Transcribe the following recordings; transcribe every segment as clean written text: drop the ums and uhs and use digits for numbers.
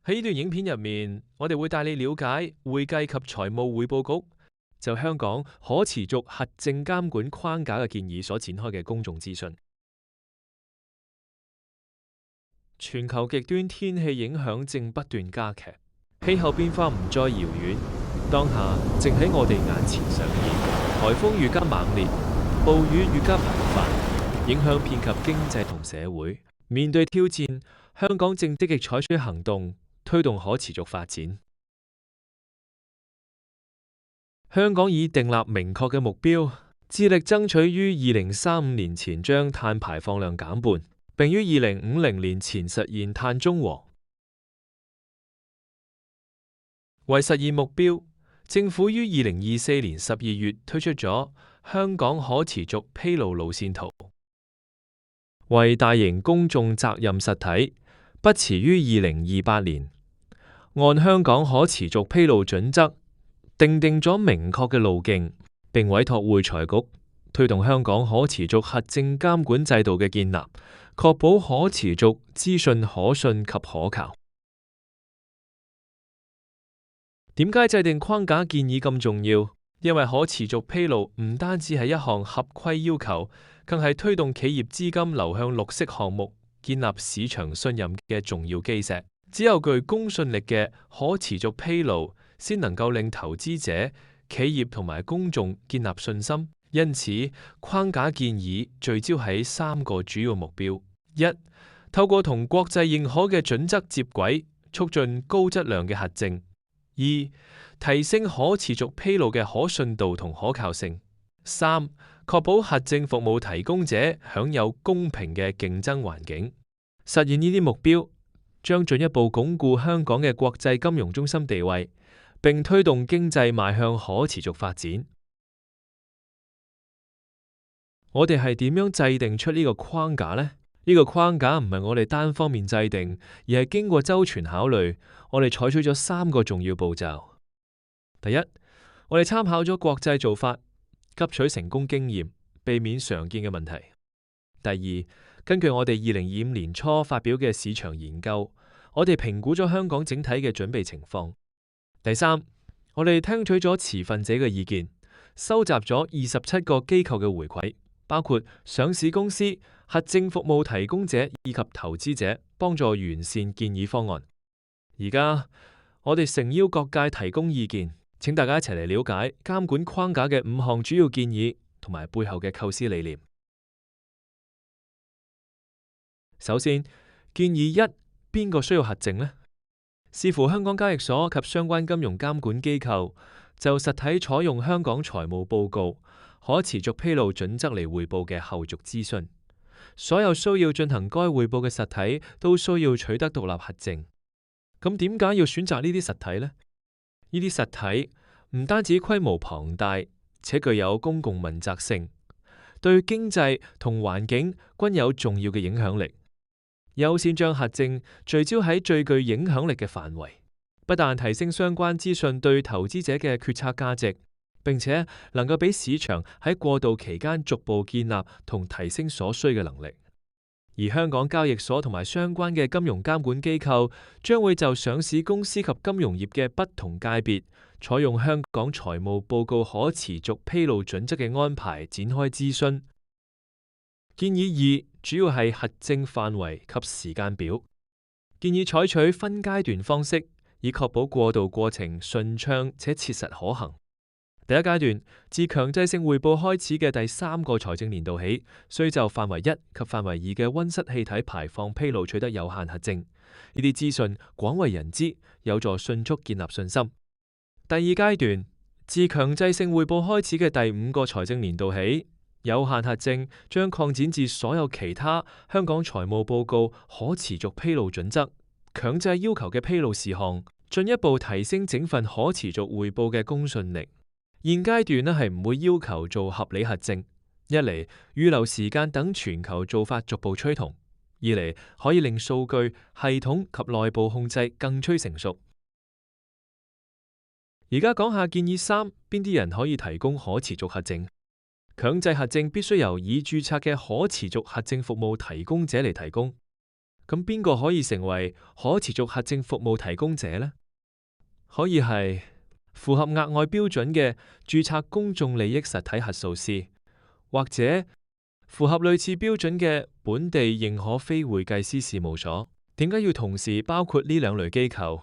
喺呢段影片入面，我哋會帶你了解會計及財務匯報局就香港可持續核證監管框架嘅建議所展開嘅公眾諮詢。全球極端天氣影響正不斷加劇，氣候變化唔再遙遠，當下正喺我哋眼前上演。颱風愈加猛烈，暴雨愈加頻繁，影響遍及經濟同社會。面對挑戰，香港正積極採取行動，推動可持續發展。香港已訂立明確嘅目標，致力爭取於2035年前將碳排放量減半，並於2050年前實現碳中和。為實現目標，政府於2024年12月推出咗香港可持續披露路線圖，為大型公眾責任實體，不遲於2028年，按香港可持續披露準則，訂定咗明確嘅路徑，並委託會財局推動香港可持續核證監管制度嘅建立，確保可持續資訊可信及可靠。點解制定框架建議咁重要？因為可持續披露唔單止係一項合規要求，更係推動企業資金流向綠色項目、建立市場信任嘅重要基石。只有具公信力嘅可持續披露，先能夠令投資者、企業同埋公眾建立信心。因此，框架建議聚焦喺3個主要目標：一、透過同國際認可嘅準則接軌，促進高質量嘅核證；二、提升可持續披露嘅可信度同可靠性；三、確保核證服務提供者享有公平嘅競爭環境。實現呢啲目標，將進一步鞏固香港嘅國際金融中心地位，並推動經濟邁向可持續發展。我哋係點樣制定出呢個框架呢？呢個框架唔係我哋單方面制定，而係經過周全考慮。我哋採取咗3個重要步驟。第一，我哋參考咗國際做法，吸取成功經驗，避免常見嘅問題。第二，根據我哋2025年初發表嘅市場研究，我哋評估咗香港整體嘅準備情況。第三，我哋聽取咗持份者嘅意見，收集咗27個機構嘅回饋，包括上市公司、核證服務提供者以及投資者，幫助完善建議方案。而家我哋誠邀各界提供意見，請大家一齊嚟了解監管框架嘅5項主要建議同埋背後嘅構思理念。首先，建議1，邊個需要核證呢？視乎香港交易所及相關金融監管機構就實體採用香港財務報告可持續披露準則嚟匯報嘅後續諮詢，所有需要進行該匯報嘅實體都需要取得獨立核證。咁點解要選擇呢啲實體呢？呢啲實體唔單止規模龐大，且具有公共問責性，對經濟同環境均有重要嘅影響力。優先將核證聚焦喺最具影響力嘅範圍，不但提升相關資訊對投資者嘅決策價值，並且能夠俾市場喺過渡期間逐步建立同提升所需嘅能力。而香港交易所同埋相關嘅金融監管機構將會就上市公司及金融業嘅不同界別，採用香港財務報告可持續披露準則嘅安排展開諮詢。建議2主要係核證範圍及時間表，建議採取分階段方式，以確保過渡過程順暢且切實可行。第一階段，自強制性匯報開始嘅第3個財政年度起，須就範圍1及範圍2嘅溫室氣體排放披露取得有限核證。呢啲資訊廣為人知，有助迅速建立信心。第二階段，自強制性匯報開始嘅第5個財政年度起，有限核證將擴展至所有其他香港財務報告可持續披露準則強制要求嘅披露事項，進一步提升整份可持續匯報嘅公信力。現階段係唔會要求做合理核證，一嚟預留時間等全球做法逐步趨同，二嚟可以令數據、系統及內部控制更趨成熟。而家講下建議3，邊啲人可以提供可持續核證？強制核證必須由已註冊嘅可持續核證服務提供者嚟提供。咁邊個可以成為可持續核證服務提供者呢？可以係符合額外標準嘅註冊公眾利益實體核數師，或者符合類似標準嘅本地認可非會計師事務所。點解要同時包括呢兩類機構？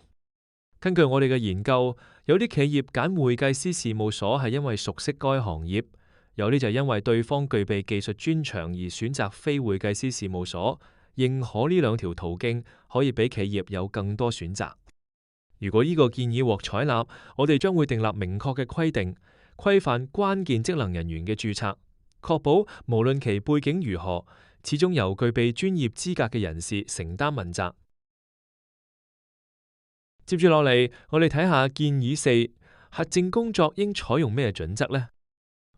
根據我哋嘅研究，有啲企業揀會計師事務所係因為熟悉該行業，有啲就因為對方具備技術專長而選擇非會計師事務所。認可呢兩條途徑可以俾企業有更多選擇。如果呢個建議獲採納，我哋將會訂立明確嘅規定，規範關鍵職能人員嘅註冊，確保無論其背景如何，始終由具備專業資格嘅人士承擔問責。接住落嚟，我哋睇下建議4，核證工作應採用咩準則呢？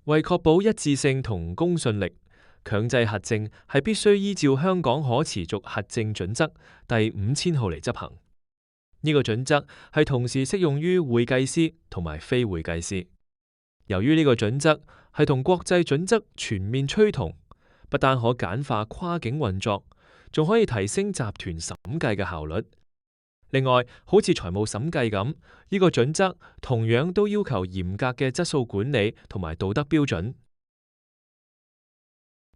為確保一致性同公信力，強制核證係必須依照香港可持續核證準則第5000號嚟執行。呢個準則係同時適用於會計師同埋非會計師。由於呢個準則係同國際準則全面趨同，不但可簡化跨境運作，仲可以提升集團審計嘅效率。另外，好似財務審計咁，呢個準則同樣都要求嚴格嘅質素管理同埋道德標準。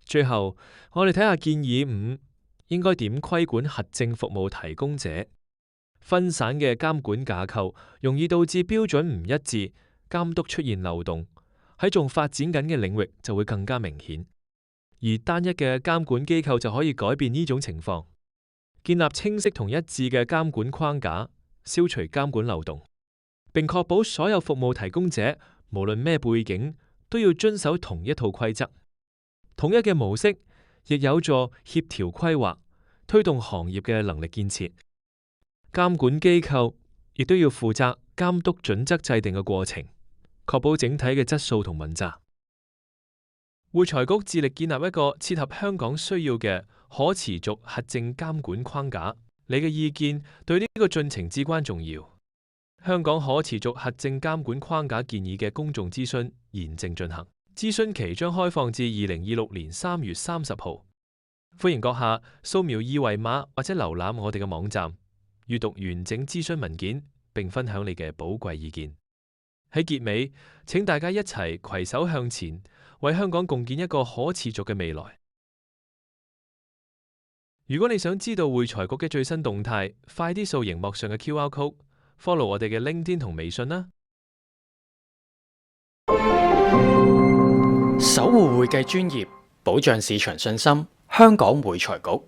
最後，我哋睇下建議5，應該點規管核證服務提供者？分散嘅監管架構容易導致標準唔一致，監督出現漏洞，喺仲發展緊嘅領域就會更加明顯。而單一嘅監管機構就可以改變呢種情況。建立清晰同一致嘅監管框架，消除監管漏洞，並確保所有服務提供者無論咩背景都要遵守同一套規則。統一嘅模式亦有助協調規劃，推動行業嘅能力建設。監管機構亦都要負責監督準則制定嘅過程，確保整體嘅質素同問責。會財局致力建立一個切合香港需要嘅可持續核證監管框架。你嘅意見對呢個進程至關重要。香港可持續核證監管框架建議嘅公眾諮詢現正進行，諮詢期將開放至2026年3月30號。歡迎閣下掃描二維碼或者瀏覽我哋嘅網站，閱讀完整諮詢文件，並分享你嘅寶貴意見。喺結尾，請大家一齊攜手向前，為香港共建一個可持續嘅未來。如果你想知道會財局嘅最新動態，快啲掃螢幕上嘅 QR code，follow 我哋嘅 LinkedIn 同微信啦。守護會計專業，保障市場信心。香港會財局。